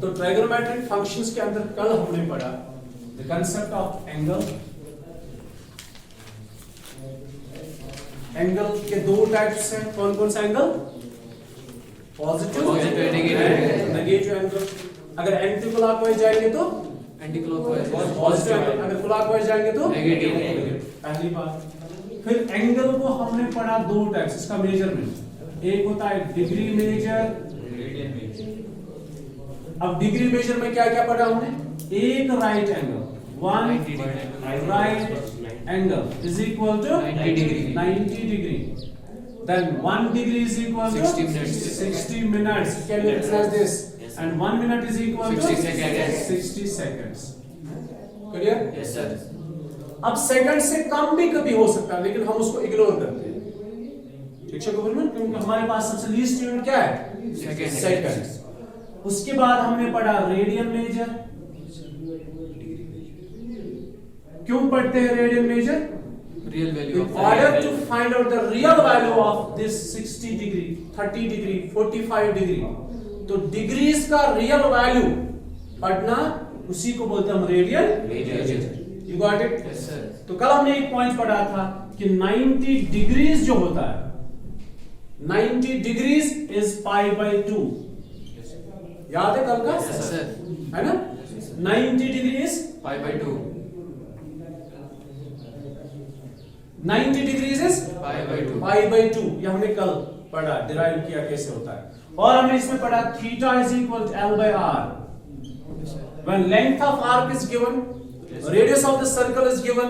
तो trigonometric functions के अंदर कल हमने पढ़ा the concept of angle. Angle के दो टाइप्स हैं, कौन कौन सा angle? Positive and negative angle. अगर एंटी क्लॉकवाइज जाएंगे तो एंटी क्लॉकवाइज पॉजिटिव एंगल, अगर क्लॉकवाइज जाएंगे तो नेगेटिव। पहली बात। फिर एंगल को हमने पढ़ा दो टाइप्स, इसका मेजरमेंट, एक होता है डिग्री मेजर, रेडियन मेजर। अब डिग्री मेजर में क्या क्या पढ़ा हमने? एक right angle, one right angle is equal to 90 degree, then 1 degree is equal to 60 minutes. 60 minutes. Can you express this? And 1 minute is equal to 60 seconds. 60 seconds. Clear? Yes sir. अब second से कम भी कभी हो सकता है, लेकिन हम उसको इग्नोर करते हैं। शिक्षक को बोलना, क्योंकि हमारे पास सबसे लीस्ट यूनिट क्या है? सेकंड। उसके बाद हमने पढ़ा रेडियन मेजर। क्यों पढ़ते हैं radian major? Real value In order to find out the real value of this 60 degree, 30 degree, 45 degree, तो डिग्रीज का रियल वैल्यू पढ़ना, उसी को बोलते हैं हम radian major. You got it? Yes sir. तो कल हमने एक पॉइंट पढ़ा था कि 90 डिग्रीज जो होता है, 90 डिग्रीज इज पाई बाई 2। याद है कल का? Yes sir. है ना? 90 degree is pi by 2। 90 degrees is pi by 2। Pi by 2। ये हमने कल पढ़ा, डिराइव किया कैसे होता है। और हमने इसमें पढ़ा theta is equal to L by R। When length of arc is given, radius of the circle is given,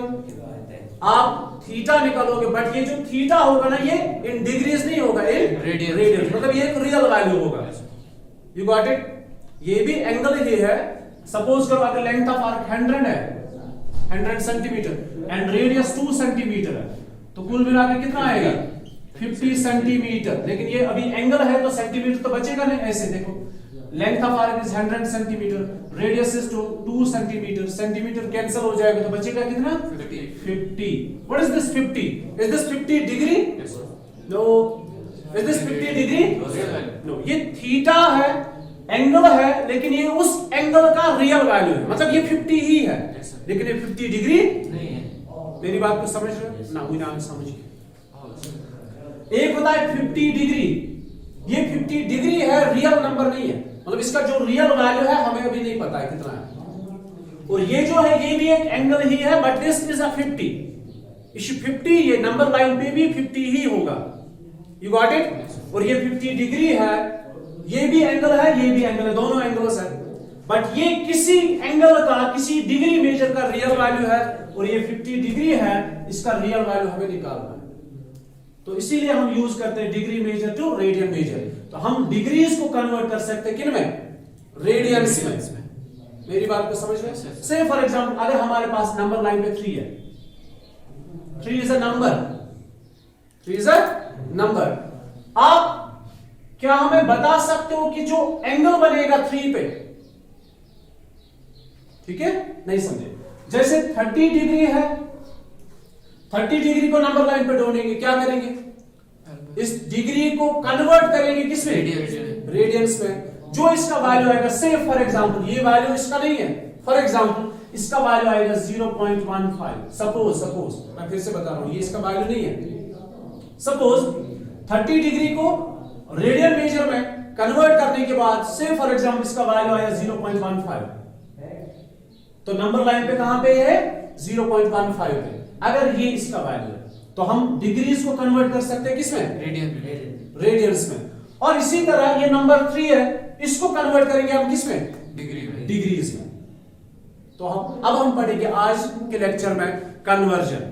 आप थीटा निकालोगे, बट ये जो थीटा होगा ना, ये इन डिग्रीज नहीं होगा, इन रेडियन, मतलब ये एक रियल वैल्यू होगा। You got it? ये भी एंगल ही है। सपोज करो अगर लेंथ ऑफ आर्क 100 है, 100 सेंटीमीटर एंड रेडियस 2 सेंटीमीटर है, तो कुल मिलाकर कितना आएगा? 50 सेंटीमीटर। लेकिन ये अभी एंगल है तो सेंटीमीटर तो बचेगा नहीं। ऐसे देखो, length of arc is 100 centimetre, radius is 2 centimetre, centimetre cancel हो जाएगा तो बचेगा कितना? 50। What is this 50? Is this 50 degree? No. Is this 50 degree? No. ये थीटा है, एंगल है, लेकिन ये उस एंगल का रियल वैल्यू है, मतलब ये 50 ही है, लेकिन ये 50 डिग्री नहीं है। मेरी बात को समझ रहे हो ना? हुई ना? समझिए। एक होता है 50 डिग्री, ये 50 डिग्री है, रियल नंबर नहीं है, मतलब इसका जो रियल वैल्यू है हमें अभी नहीं पता है कितना है। और ये जो है ये भी एक एंगल ही है, बट दिस इज अ 50। इस 50, ये नंबर लाइन पे भी 50 ही होगा। You got it? और ये 50 डिग्री है, ये भी एंगल है, ये भी एंगल है, दोनों एंगल्स है, बट ये किसी एंगल का, किसी डिग्री मेजर का रियल वैल्यू है, और ये 50 डिग्री है, इसका रियल वैल्यू हमें निकालना है। तो इसीलिए हम यूज करते हैं degree measure to radian measure. तो हम डिग्रीज को कन्वर्ट कर सकते हैं किन में? रेडियंस में। मेरी बात को समझ रहे हैं? से फॉर एग्जांपल अगर हमारे पास नंबर लाइन पे 3 है, 3 is a number, 3 is a number. आप क्या हमें बता सकते हो कि जो एंगल बनेगा 3 पे, ठीक है? नहीं समझे? जैसे 30 डिग्री है, 30 डिग्री को नंबर लाइन पे ढूंढेंगे, क्या करेंगे? इस डिग्री को कन्वर्ट करेंगे किसमें? रेडियंस में। जो इसका वैल्यू आएगा, से फॉर एग्जांपल ये वैल्यू इसका नहीं है, फॉर एग्जांपल इसका वैल्यू आएगा 0.15। सपोज मैं फिर से बता रहा हूं, ये इसका वैल्यू नहीं है। सपोज 30 डिग्री को रेडियन मेजर में कन्वर्ट करने के बाद, से फॉर एग्जांपल इसका वैल्यू आया 0.15, तो नंबर लाइन पे कहां पे है? 0.15 पे। अगर ये इसका वैल्यू है, तो हम डिग्रीज को कन्वर्ट कर सकते हैं किसमें? रेडियंस में। और इसी तरह ये नंबर 3 है, इसको कन्वर्ट करेंगे हम किसमें? डिग्रीज में। तो अब हम पढ़ेंगे आज के लेक्चर में कन्वर्जन।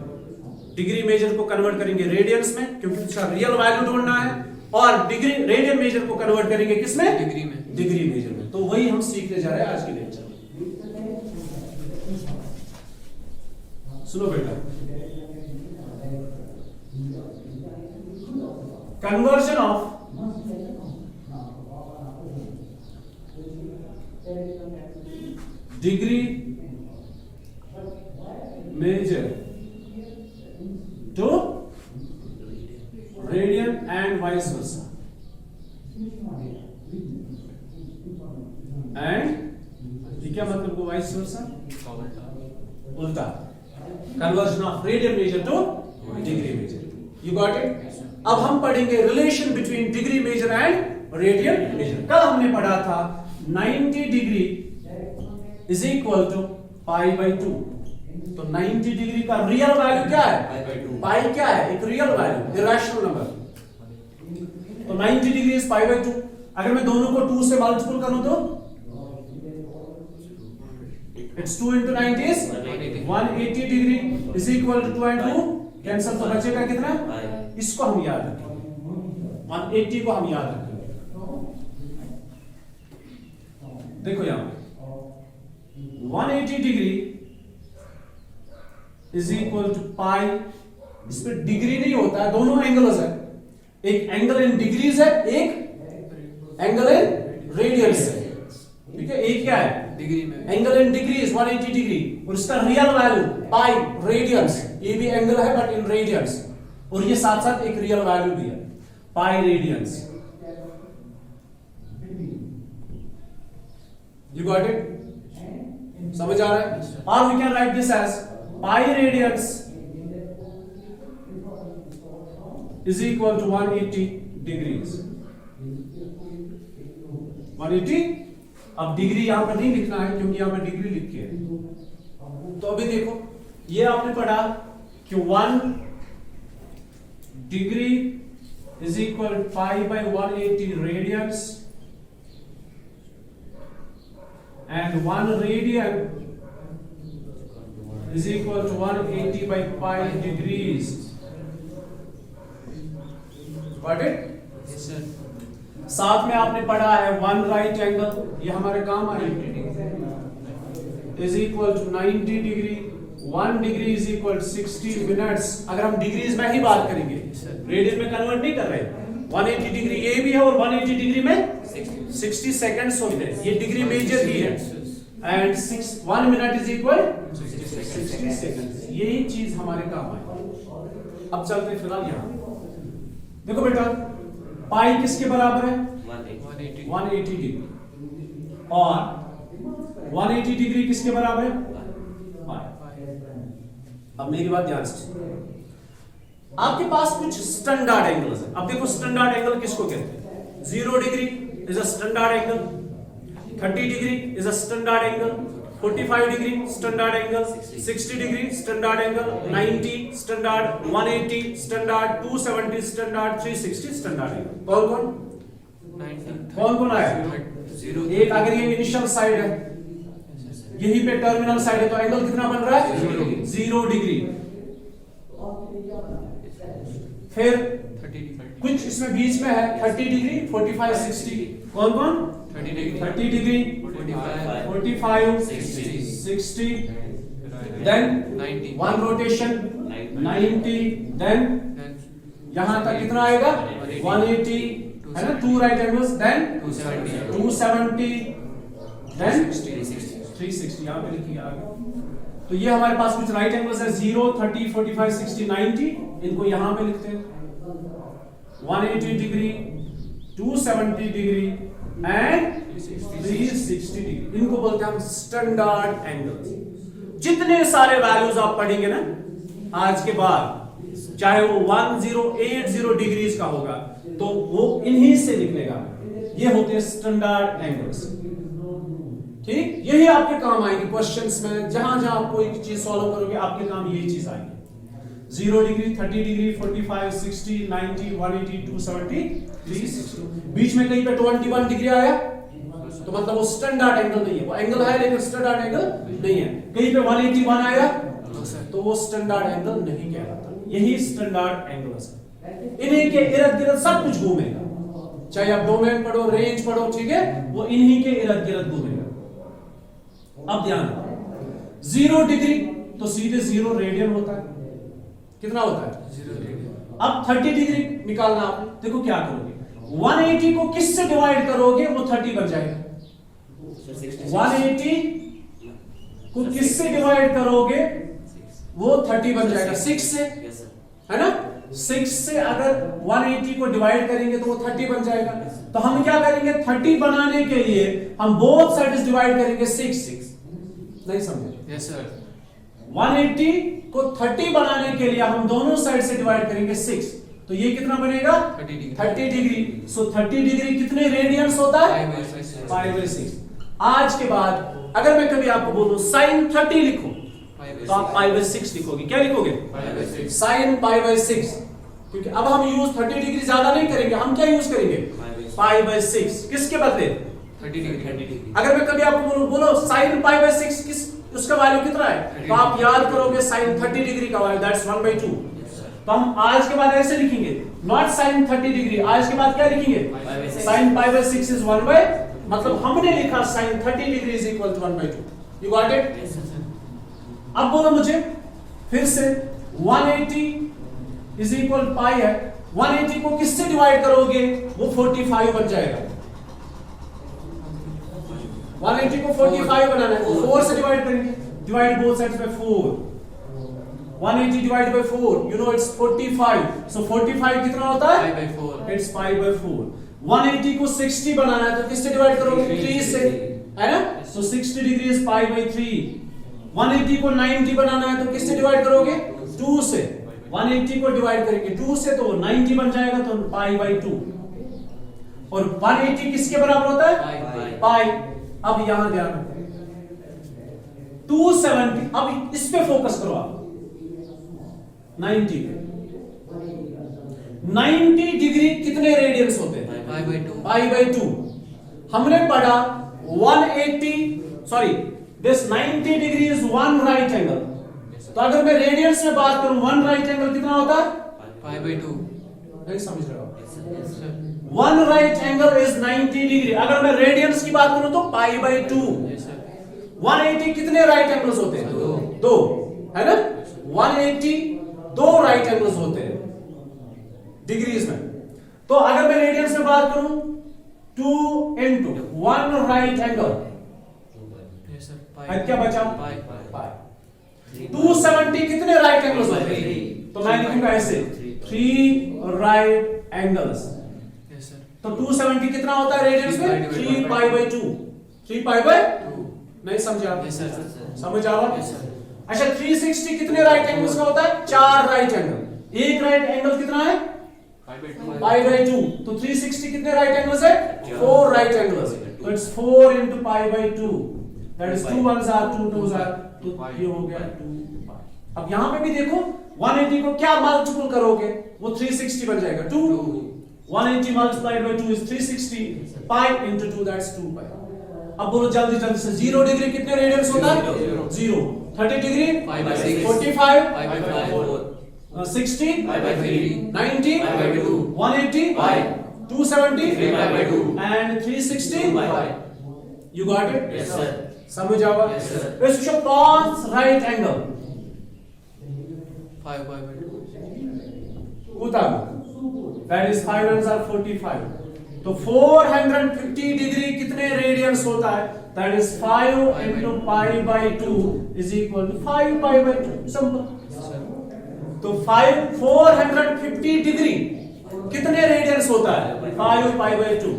डिग्री मेजर को कन्वर्ट करेंगे रेडियंस में, क्योंकि उसका रियल वैल्यू ढूंढना है, और डिग्री रेडियन मेजर को कन्वर्ट करेंगे किसमें? डिग्री मेजर में। तो वही हम सीखने जा रहे हैं आज के लेक्चर में। सुनो बेटा, conversion of degree measure to radian and vice versa. And ये क्या मतलब हुआ वाइस वर्सा, उल्टा, conversion of radian measure to degree measure. You got it? अब हम पढ़ेंगे relation between degree measure and radian measure. कल हमने पढ़ा था 90 degree is equal to pi by 2। तो 90 डिग्री का रियल वैल्यू क्या है? पाई क्या है? एक रियल वैल्यू, इरेशनल नंबर। तो 90 डिग्री इज पाई बाई 2। अगर मैं दोनों को 2 से मल्टीपल करूं तो it's 2 into 90 is 180 degree is equal to 2 and 2 cancel, तो बचेगा कितना? इसको हम याद रखेंगे, 180 को हम याद रखेंगे। देखो यहां 180 डिग्री इज इक्वल टू पाई, इस पे डिग्री नहीं होता है, दोनों एंगल्स है, एक एंगल इन डिग्रीज है, एक एंगल इन रेडियंस है। ठीक है, एक क्या है? डिग्री में एंगल इन डिग्रीज 180 डिग्री, और इसका रियल वैल्यू पाई रेडियंस। ये भी एंगल है बट इन रेडियंस, और ये साथ साथ एक रियल वैल्यू भी है, pi radians. You got it? समझ आ रहा है? और we can write this as pi radians is equal to 180 degrees. 180। अब डिग्री यहां पर नहीं लिखना है क्योंकि यहां पर डिग्री लिखी है। तो अभी देखो, ये आपने पढ़ा कि 1 degree is equal pi by 180 radians and 1 radian is equal to 180 by pi degrees. Got it? Yes sir. साथ में आपने पढ़ा है 1 राइट एंगल, ये हमारे काम आए, is equal to 90 degree. 1 degree is equal 60 minutes. अगर हम डिग्रीज में ही बात करेंगे, रेडियन में कन्वर्ट नहीं कर रहे। 180 डिग्री ये भी है और 180 डिग्री में 60 सेकंड्स होते हैं, ये डिग्री मेजर ही है। And 1 minute is equal 60 seconds. यही चीज हमारे काम आए। अब चलते हैं फिलहाल यहां, देखो बेटा, पाई किसके बराबर है? 180 डिग्री, और 180 डिग्री किसके बराबर है? पाई। अब मेरी बात ध्यान से, आपके पास कुछ स्टैंडर्ड एंगल्स है। अब देखो स्टैंडर्ड एंगल किसको कहते हैं? 0 degree is a standard angle, 30 degree is a standard angle, 45 degree standard angle, 60 degree standard angle, 90 standard, 180 standard, 270 standard, 360 standard angle. कौन कौन 90 कौन कौन आया? 0। एक अगर ये इनिशियल साइड है, यहीं पे टर्मिनल साइड है, तो एंगल कितना बन रहा है? 0 डिग्री। फिर 30 कुछ इसमें बीच में है 30 डिग्री, 45, 60। कौन कौन? 30 degree 30 degree, 45, 60, then 90 1 rotation 90, then यहां तक कितना आएगा? 180 है ना, 2 right angles, then 270, then 360। यहां पे लिखिए आगे। तो ये हमारे पास कुछ राइट एंगल्स है, 0, 30, 45, 60, 90। इनको यहां पे लिखते हैं 180 डिग्री, 270 डिग्री एंड 360 डिग्री। इनको बोलते हैं हम स्टैंडर्ड एंगल्स। जितने सारे वैल्यूज आप पढ़ेंगे ना आज के बाद, चाहे वो 1080 डिग्रीज का होगा, तो वो इन्हीं से निकलेगा। ये होते हैं स्टैंडर्ड एंगल्स। ठीक, यही आपके काम आएंगे क्वेश्चंस में। जहां जहां आप कोई चीज सॉल्व करोगे, आपके काम यही चीज आएगी। 0 डिग्री, 30 डिग्री, 45, 60, 90, 180, 270, 360। बीच में कहीं पे 21 डिग्री आया तो मतलब वो स्टैंडर्ड एंगल नहीं है। वो एंगल है लेकिन स्टैंडर्ड एंगल नहीं है। कहीं पे 181 आया तो वो स्टैंडर्ड एंगल नहीं कहलाता। यही स्टैंडर्ड एंगल्स है। इन्हीं के इर्द गिर्द सब कुछ घूमेगा, चाहे आप डोमेन पढ़ो, रेंज पढ़ो, ठीक है, वो इन्हीं के इर्द गिर्द घूमेगा। अब ध्यान, 0 डिग्री तो सीधे 0 रेडियन होता है। कितना होता है? 0 रेडियन। अब 30 डिग्री निकालना आपने। देखो क्या करोगे, 180 को किससे डिवाइड करोगे? वो 30 बन जाएगा। 180 को किससे डिवाइड करोगे? वो 30 बन जाएगा, 6 से, है ना। 6 से अगर 180 को डिवाइड करेंगे तो वो 30 बन जाएगा। तो हम क्या करेंगे, 30 बनाने के लिए हम बोथ साइड्स डिवाइड करेंगे 6। नहीं समझे? Yes sir. 180 को 30 बनाने के लिए हम दोनों साइड से डिवाइड करेंगे 6। तो ये कितना बनेगा? 30 डिग्री। सो 30 डिग्री कितने रेडियंस होता है? π/6। आज के बाद अगर मैं कभी आपको बोलूं sin 30 लिखो तो आप π/6 लिखोगे। क्या लिखोगे? sin π/6। क्योंकि अब हम यूज 30 डिग्री ज्यादा नहीं करेंगे, हम क्या यूज करेंगे? π/6। किसके बदले? 30 डिग्री। अगर मैं कभी आपको बोलो sin π/6 किस उसका वैल्यू कितना है, तो आप याद करोगे sin 30 डिग्री का वैल्यू दैट्स 1/2। तो हम आज के बाद ऐसे लिखेंगे, नॉट sin 30 डिग्री, आज के बाद क्या लिखेंगे? sin π/6 इज 1/, मतलब हमने लिखा sin 30 degree is equal to 1/2। You got it? अब बोलो मुझे फिर से 180 इज इक्वल पाई है, 180 को किससे डिवाइड करोगे? वो 45 बन जाएगा। 180 को 45 बनाना है, 4 से डिवाइड करेंगे, divide both sides by 4। 180 divide by 4, you know it's 45। सो 45 कितना होता है? π/4। इट्स 5/4। 180 को 60 बनाना है तो किससे डिवाइड करोगे? 3 से, है ना? सो 60 डिग्री इज π/3। 180 को 90 बनाना है तो किससे डिवाइड करोगे? 2 से। 180 को डिवाइड करेंगे 2 से तो 90 बन जाएगा, तो π/2। और 180 किसके बराबर होता है? पाई। अब यहां ध्यान रखो 270, अब इस पे फोकस करो आप 90 पे। 90 डिग्री कितने रेडियंस होते हैं? π/2। हमने पढ़ा 180 sorry this 90 degree is 1 right angle. तो अगर मैं रेडियंस में बात करूं 1 राइट एंगल कितना होता है? π/2। नहीं समझ रहे हो? 1 राइट एंगल इज 90 डिग्री। अगर मैं रेडियंस की बात करूं तो π/2। 180 कितने राइट एंगल्स होते हैं? दो, है ना? 180 2 राइट एंगल्स होते हैं डिग्रीज में। तो अगर मैं रेडियंस में बात करूं 2 into 1 राइट एंगल, क्या बचा? पाई। 270 कितने राइट एंगल्स होते हैं? तो मैं लिखूंगा ऐसे 3 राइट एंगल्स। तो 270 कितना होता है रेडियंस में? 3 π/2। 3 π/2। नहीं समझे आप? समझ आओ? अच्छा 360 कितने राइट एंगल्स का होता है? 4 राइट एंगल। एक राइट एंगल कितना है? π/2। तो 360 कितने राइट एंगल्स है? 4 राइट एंगल्स। तो it's 4 into π/2, that is 2 1s are 2 2s are, तो ये हो गया 2 पाई। अब यहां पे भी देखो 180 को क्या मल्टीपल करोगे? वो 360 बन जाएगा 2। 180 multiplied by 2 is 360, pi into 2 that's 2 pi। अब बोलो जल्दी जल्दी से 0 डिग्री कितने रेडियंस होता है? 0। 30 degree 5/6, 45 5/4, 60 5/3, 90 5/2, 180 pi, 270 3/2, and 360 pi। You got it? Yes sir। समझ आवा? Yes sir। Let's show cos right angle 5/2। उतारो, that is 5 ones are 45। तो 450 डिग्री कितने रेडियंस होता है? That is 5 into π/2 is equal to 5 π/2। Simple. तो 450 डिग्री कितने रेडियंस होता है? 5 π/2।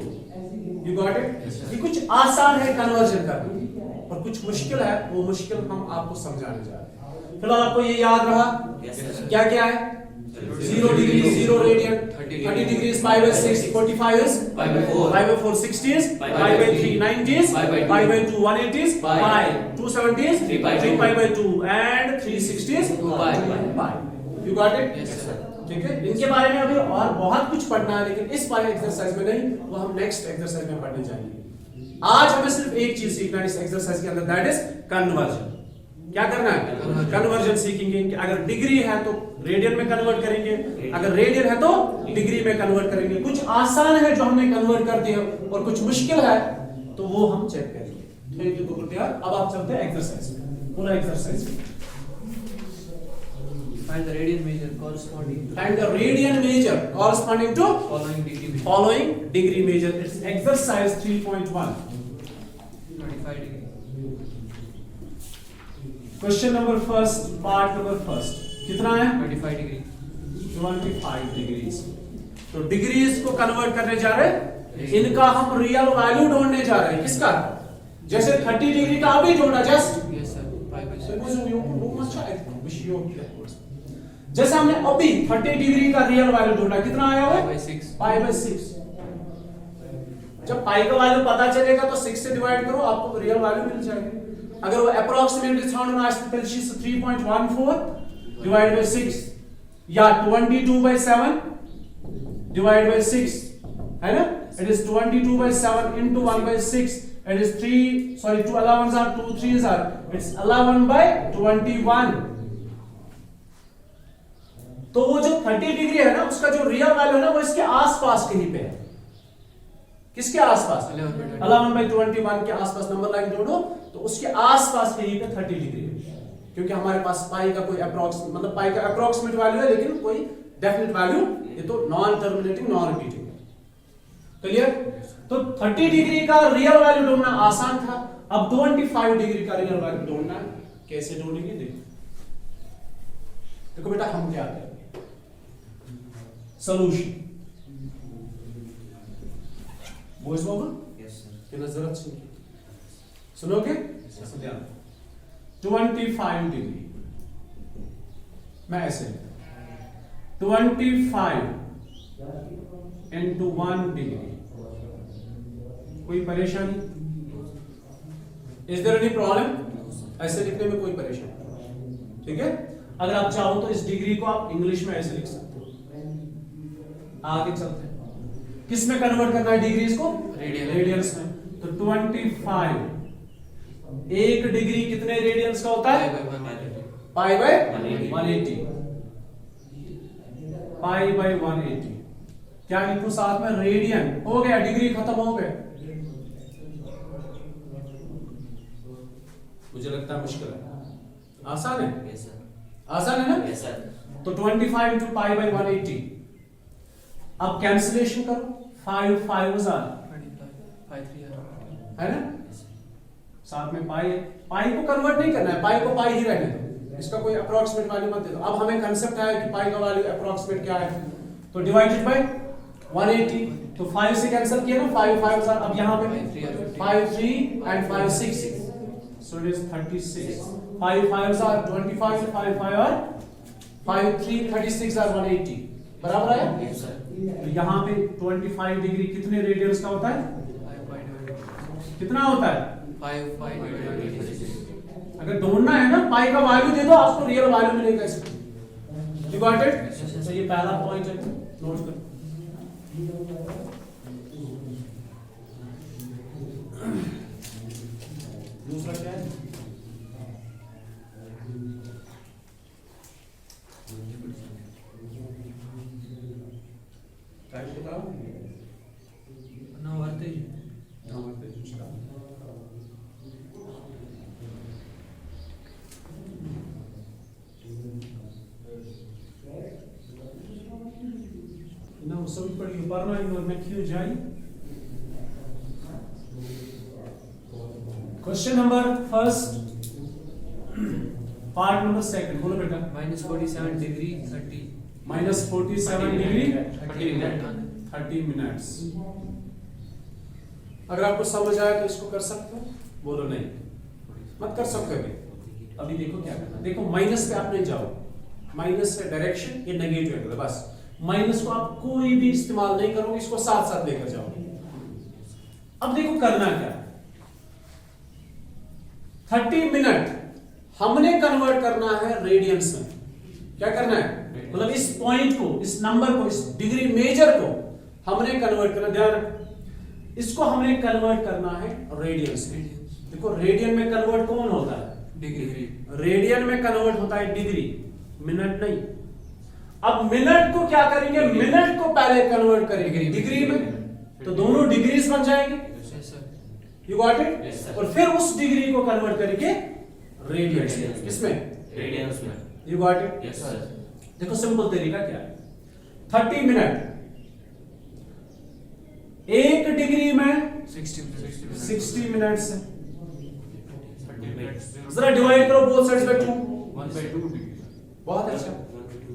You got it? ये कुछ आसान है कन्वर्जन करना और कुछ मुश्किल है, वो मुश्किल हम आपको समझाने जा रहे हैं। फिलहाल आपको ये याद रहा क्या क्या है? 0 degree 0 radian, 30 degree is 5/6, 45 is 5/4, 60 is 5/3, 90 is 5/2, 180 is pi, 270 is 3 π/2 and 360 is 2 pi। You got it? Yes sir। ठीक है, इनके बारे में अभी और बहुत कुछ पढ़ना है, लेकिन इस वाले एक्सरसाइज में नहीं, वो हम नेक्स्ट एक्सरसाइज में पढ़ने जाएंगे। आज हमें सिर्फ एक चीज सीखना है इस एक्सरसाइज के अंदर, दैट इज कन्वर्जन। क्या करना है? कन्वर्जन सीखेंगे कि अगर डिग्री है तो रेडियन में कन्वर्ट करेंगे, अगर रेडियन है तो डिग्री में कन्वर्ट करेंगे। कुछ आसान है जो हमने कन्वर्ट कर दिया और कुछ मुश्किल है तो वो हम चेक करेंगे। ठीक है तो अब आप चलते हैं एक्सरसाइज में, पूरा एक्सरसाइज में। Find the radian measure corresponding to Find the radian measure corresponding to following degree measure. following degree measure. It's exercise 3.1. 25 degree। Question number first, part number first. कितना है? 25 degree। 25 डिग्रीज। तो degrees को convert करने जा रहे हैं, इनका हम रियल वैल्यू ढूंढने जा रहे हैं। किसका? जैसे 30 डिग्री का अभी ढूंढा जस्ट, Yes sir. 5/6. जैसे हमने अभी 30 डिग्री का रियल वैल्यू ढूंढा, कितना आया हुआ? 5/6. π/6। जब पाई का वैल्यू पता चलेगा तो 6 से डिवाइड करो, आपको रियल वैल्यू मिल जाएगी। अगर वो अप्रोक्सीमेटली साउंड ना आए तो 3.14 डिवाइड बाय 6 या 22/7 डिवाइड बाय 6 है ना। It is 22/7 into 1/6। It is 2 11s are 2 3s are, it's 11/21। तो वो जो 30 डिग्री है ना, उसका जो रियल वैल्यू है ना, वो इसके आसपास कहीं पे है। किसके आसपास? 11/21 के आसपास नंबर लाइन जोड़ो तो उसके आसपास कहीं पे 30 डिग्री है। क्योंकि हमारे पास पाई का कोई अप्रोक्सीमेट, मतलब पाई का अप्रोक्सीमेट वैल्यू है लेकिन कोई डेफिनेट वैल्यू, ये तो non terminating non repeating. Clear? तो 30 डिग्री का रियल वैल्यू ढूंढना आसान था। अब 25 डिग्री का रियल वैल्यू ढूंढना है। कैसे ढूंढेंगे? देखो बेटा, हम क्या करेंगे, सोल्यूशन बॉयज बाबा की नजर सुनोगे? 25 डिग्री मैं ऐसे 25 into 1 डिग्री। कोई परेशानी? Is there any problem? ऐसे लिखने में कोई परेशानी? ठीक है। अगर आप चाहो तो इस डिग्री को आप इंग्लिश में ऐसे लिख सकते हो। आगे चलते हैं, किस में कन्वर्ट करना है डिग्रीज को? रेडियंस में। तो 25, एक डिग्री कितने रेडियंस का होता है? π/180। π/180 क्या लिखूं साथ में? रेडियन। हो गया, डिग्री खत्म हो गए। मुझे लगता है मुश्किल है, आसान है? Yes sir. आसान है ना? Yes sir. तो 25 into π/180। अब कैंसिलेशन करो, 5 5s are 25. 5/3 है ना, साथ में पाई है। पाई को कन्वर्ट नहीं करना है, पाई को पाई ही रहने दो, इसका कोई अप्रोक्सीमेट वैल्यू मत दे दो। अब हमें कांसेप्ट है कि पाई का वैल्यू अप्रोक्सीमेट क्या है, तो डिवाइडेड बाय 180। तो 5 से कैंसिल किया ना, 5 5 अब यहां पे 5 3 and 5 6, so it is 36। 5 5 are 25, 5 5 are 5 3 36 are 180 बराबर है। Yes sir. तो यहां पे 25 डिग्री कितने रेडियंस का होता है? 5/26. कितना होता है? 5/26. अगर ढूंढना है ना, पाई का वैल्यू दे दो, आपको रियल वैल्यू मिलेगा इसका। You got it? तो ये पहला पॉइंट है, नोट करो। दूसरा क्या है? टाइम बताओ। No voltage. Não, só para o barulho enorme aqui já. Question number first, part number second. बोलो बेटा। -47 degree 30. -47 degree 30 minutes. 30 मिनट्स। अगर आपको समझ आया तो इसको कर सकते हो, बोलो नहीं मत कर सकते अभी। अभी देखो क्या करना, देखो माइनस पे आप नहीं जाओ, माइनस से डायरेक्शन ये नेगेटिव है, बस माइनस को आप कोई भी इस्तेमाल नहीं करोगे, इसको साथ साथ लेकर जाओगे। अब देखो करना क्या, 30 मिनट हमने कन्वर्ट करना है रेडियंस में। क्या करना है, मतलब इस पॉइंट को, इस नंबर को, इस डिग्री मेजर को हमने कन्वर्ट करना, ध्यान रखो इसको हमने कन्वर्ट करना है रेडियंस में। देखो रेडियन में कन्वर्ट कौन होता है? डिग्री। रेडियन में कन्वर्ट होता है डिग्री, मिनट नहीं। अब मिनट को क्या करेंगे, मिनट को पहले कन्वर्ट करेंगे डिग्री में, तो दोनों डिग्रीज बन जाएंगे। Yes sir. You got it? Yes, sir. और फिर उस डिग्री को कन्वर्ट करेंगे रेडियंस में। किसमें? Radians में. You got it? Yes sir. देखो सिंपल तरीका क्या है, 30 मिनट, एक डिग्री में 60 मिनट्स है। 30 minutes. जरा डिवाइड करो बोथ साइड्स बाय 2, 1/2 degree. बहुत अच्छा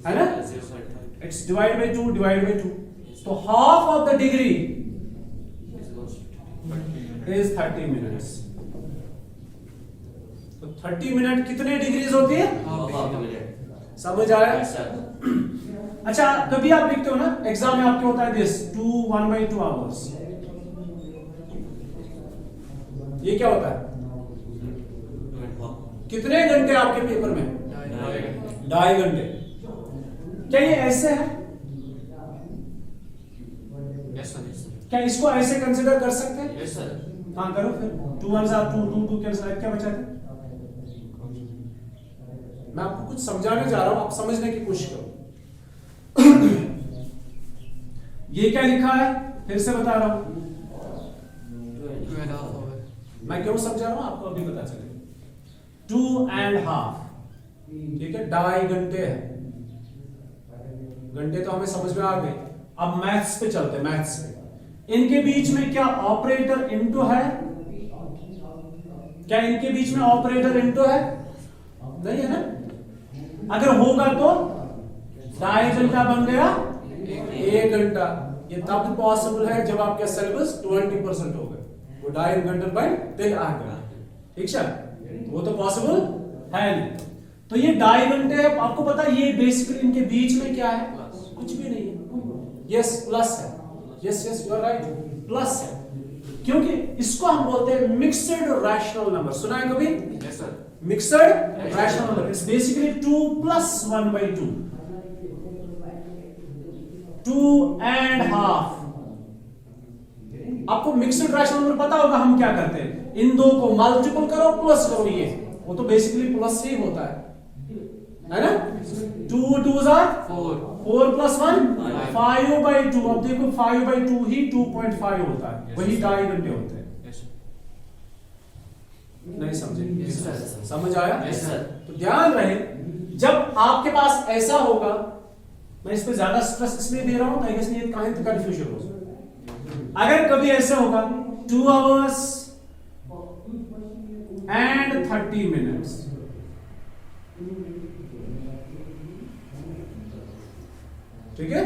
है ना? इट्स डिवाइड बाय 2 तो half of the degree is 30 minutes. तो 30 मिनट कितने डिग्रीज होती है? समझ आया? Yes, sir. अच्छा, कभी आप लिखते हो ना एग्जाम में आपके होता है दिस 1/2 आवर्स, ये क्या होता है? कितने घंटे आपके पेपर में? 2.5 घंटे। क्या ये ऐसे है? Yes, sir. Yes, sir. क्या इसको ऐसे कंसिडर कर सकते हैं? Yes, sir. हाँ करो फिर। 2 1 2 कैंसिल, क्या बचा था? मैं आपको कुछ समझाने जा रहा हूं, आप समझने की कोशिश करो। ये क्या लिखा है? फिर से बता रहा हूं, मैं क्यों समझा रहा हूं आपको अभी पता चलेगा। 2.5, ठीक है, 2.5 घंटे है। घंटे तो हमें समझ में आ गए। अब मैथ्स पे चलते हैं, मैथ्स पे। इनके बीच में क्या ऑपरेटर इनटू है? क्या इनके बीच में ऑपरेटर इनटू है? नहीं है ना? अगर होगा तो 2.5 घंटा बन गया 1 घंटा। ये तब पॉसिबल है जब आपका सिलेबस 20% हो गया, वो 2.5 घंटे पर तक आ गया, ठीक है? वो तो पॉसिबल है नहीं। तो ये 2.5 घंटे है। आपको पता है ये बेसिकली इनके बीच में क्या है? कुछ भी नहीं है। यस, प्लस है। Yes yes, you are right, plus है। क्योंकि इसको हम बोलते हैं मिक्सड रैशनल नंबर। सुना है कभी? Yes, sir. Mixed rational number. It's basically 2 + 1/2, 2.5। आपको मिक्सड रैशनल नंबर पता होगा हम क्या करते हैं? इन दो को मल्टीपल करो, प्लस करो। ये वो तो बेसिकली प्लस ही होता है ना? 2 2s are 4, 4 + 1 5/2। अब देखो 5/2 ही 2.5 होता है, वही 2.5 घंटे होते हैं। Yes, sir. नहीं समझे? Yes, sir. समझ आया? Yes, sir. तो ध्यान रहे, जब आपके पास ऐसा होगा, मैं इस पे ज्यादा स्ट्रेस इसलिए दे रहा हूं ताकि इसमें कहीं तो कंफ्यूजन हो। अगर कभी ऐसा होगा 2 hours and 30 minutes, ठीक है,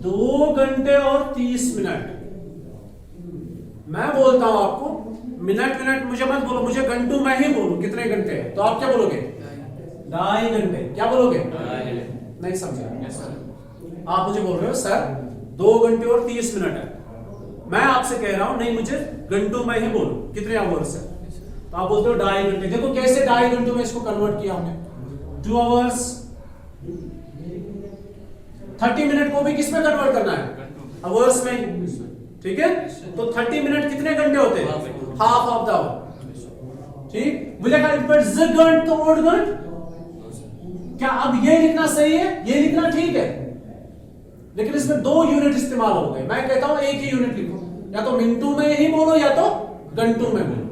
2 घंटे और 30 मिनट। मैं बोलता हूं आपको मिनट मिनट मुझे मत बोलो, मुझे घंटों में ही बोलो कितने घंटे हैं। तो आप क्या बोलोगे? 2.5 घंटे। क्या बोलोगे? नहीं समझे? Yes, sir. आप मुझे बोल रहे हो सर 2 घंटे और 30 मिनट है। मैं आपसे कह रहा हूं नहीं, मुझे घंटों में ही बोलो कितने आवर्स है। तो आप बोलते हो 2.5 घंटे। देखो कैसे 2.5 घंटों में इसको कन्वर्ट किया हमने। 2 hours 30 मिनट को भी किस में कन्वर्ट करना है? आवर्स में, ठीक है? तो 30 मिनट कितने घंटे होते हैं? हाफ ऑफ द आवर, ठीक? मुझे कहा पर घंट तो ओड घंट। क्या अब ये लिखना सही है? ये लिखना ठीक है, लेकिन इसमें 2 यूनिट इस्तेमाल हो गए। मैं कहता हूं एक ही यूनिट लिखो, या तो मिनटों में ही बोलो या तो घंटों में बोलो।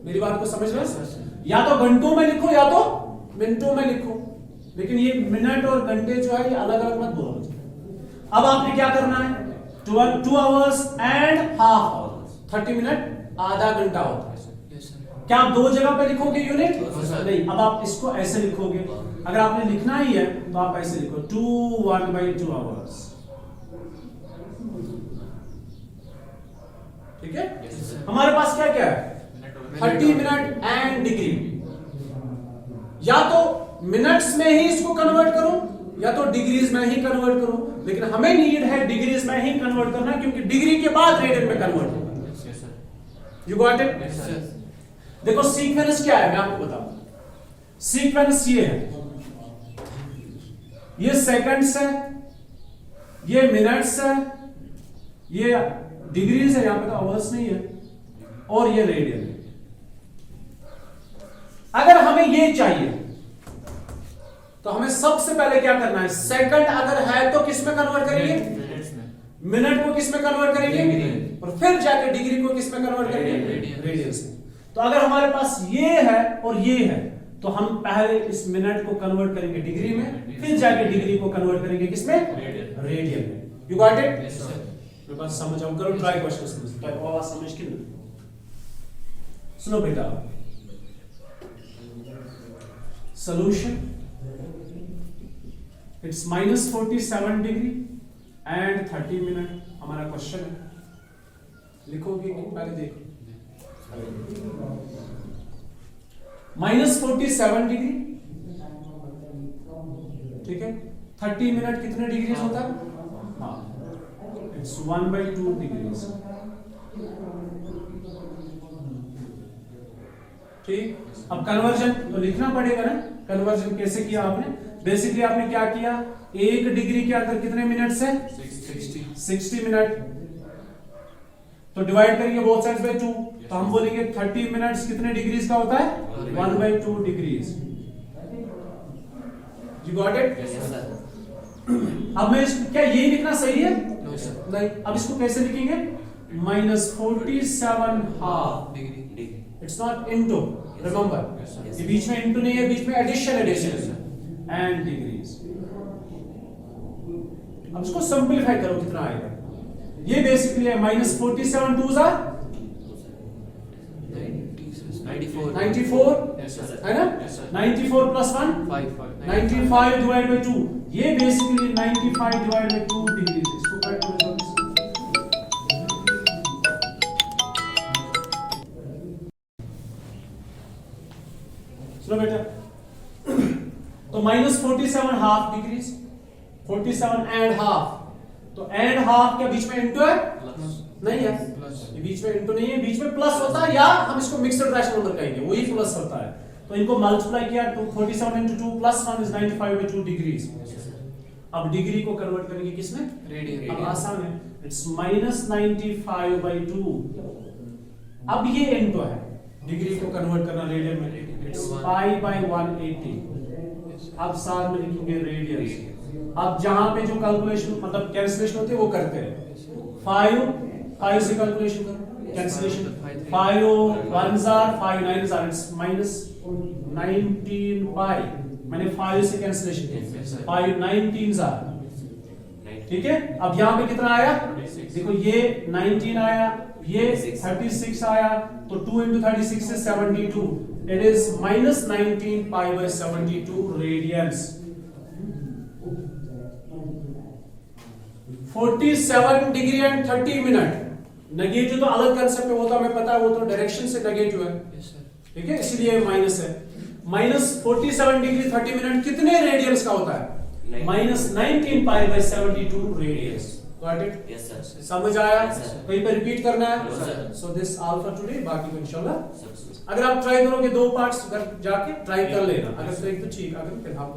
मेरी बात को समझ रहे हो? या तो घंटों में लिखो या तो मिनटों में लिखो, लेकिन ये मिनट और घंटे जो है ये अलग अलग मत बोलो। अब आपने क्या करना है? 2 hours and half hours, 30 minute आधा घंटा होता है। क्या आप 2 जगह पे लिखोगे यूनिट? नहीं। अब आप इसको ऐसे लिखोगे। अगर आपने लिखना ही है तो आप ऐसे लिखो 2 1/2 hours, ठीक है? हमारे पास क्या क्या है? 30 मिनट एंड डिग्री। या तो मिनट्स में ही इसको कन्वर्ट करो या तो डिग्रीज में ही कन्वर्ट करो, लेकिन हमें नीड है डिग्रीज में ही कन्वर्ट करना, क्योंकि डिग्री के बाद रेडियन में कन्वर्ट होगा। You got it? देखो सीक्वेंस क्या है मैं आपको बताऊं। सीक्वेंस ये है, ये सेकंड्स है, ये मिनट्स है, ये डिग्रीज है, यहां पे तो आवर्स नहीं है, और ये रेडियन है। अगर हमें ये चाहिए तो हमें सबसे पहले क्या करना है? सेकंड अगर है तो किस में कन्वर्ट करेंगे? मिनट को किस में कन्वर्ट करेंगे? और फिर जाके डिग्री को किस में कन्वर्ट करेंगे? रेडियंस में। तो अगर हमारे पास ये है और ये है तो हम पहले इस मिनट को कन्वर्ट करेंगे डिग्री में, फिर जाके डिग्री को कन्वर्ट करेंगे किसमें? रेडियन में। You got it? मेरे पास समझ आओ, करो ट्राई क्वेश्चन टाइप आवाज समझ के ना सुनो बेटा। Solution it's -47 degree and 30 minute. हमारा क्वेश्चन है, लिखोगे कि पहले देखो। -47 डिग्री, ठीक है। 30 मिनट कितने डिग्रीज होता है? हाँ, इट्स 1/2 डिग्रीज। ठीक, अब कन्वर्जन तो लिखना पड़ेगा ना। कन्वर्जन कैसे किया आपने? बेसिकली आपने क्या किया, 1 डिग्री के अंदर कितने मिनट्स है? 60 मिनट। तो डिवाइड करेंगे बोथ साइड्स बाय 2, तो हम बोलेंगे 30 मिनट्स कितने डिग्रीज का होता है? 1/2 डिग्रीज। You got it? अब मैं क्या यही लिखना सही है? नहीं। अब इसको कैसे लिखेंगे? -47 half degree. It's not into, remember ये बीच में इनटू नहीं है, बीच में एडिशन एंड डिग्रीज। अब इसको सिंपलीफाई करो, कितना आएगा? ये बेसिकली है -47 2s are 94 है ना? 94 प्लस 1 95 डिवाइड बाय 2, ये बेसिकली 95 डिवाइड बाय 2 डिग्री। इसको कट करो। सुनो बेटा, तो -47 हाफ डिग्रीज, 47 एंड हाफ, तो एंड हाफ क्या बीच में इंटू है? नहीं है, ये बीच में इंटू नहीं है, बीच में प्लस होता है, या हम इसको मिक्स्ड रैशनल नंबर कहेंगे, वही प्लस होता है। तो इनको मल्टीप्लाई किया, 47 into 2 plus 1 is 95/2 डिग्रीज। अब डिग्री को कन्वर्ट करेंगे किसमें? रेडियन। अब आसान है, इट्स -95/2। अब ये इनटू है, डिग्री को कन्वर्ट करना रेडियन में, इट्स π/180। अब साथ में लिखेंगे रेडियन। अब जहां पे जो कैलकुलेशन मतलब कैंसिलेशन होती है वो करते हैं। 5 से कैलकुलेशन करो, cancellation. 5 1s are 5 9s are, it's -19 पाई। मैंने 5 से कैंसिलेशन किया, 5 19s are, ठीक है। अब यहाँ पे कितना आया? देखो ये 19 आया, ये 36 आया, तो 2 into 36 is 72। It is -19 π/72 radians. 47 degree and 30 minute. Negative तो अलग कंसेप्ट है, वो तो हमें पता है, वो तो डायरेक्शन से नेगेटिव है, ठीक है, इसलिए माइनस है। -47 डिग्री 30 मिनट कितने रेडियंस का होता है? -19 π/72 radians. Got it? Yes sir. समझ आया? Yes, sir. कहीं पे रिपीट करना है? No, sir. So this all for today, बाकी को इंशाल्लाह अगर आप ट्राई करोगे 2 पार्ट्स घर जाके ट्राई कर लेना, अगर तो एक तो ठीक, अगर फिर आप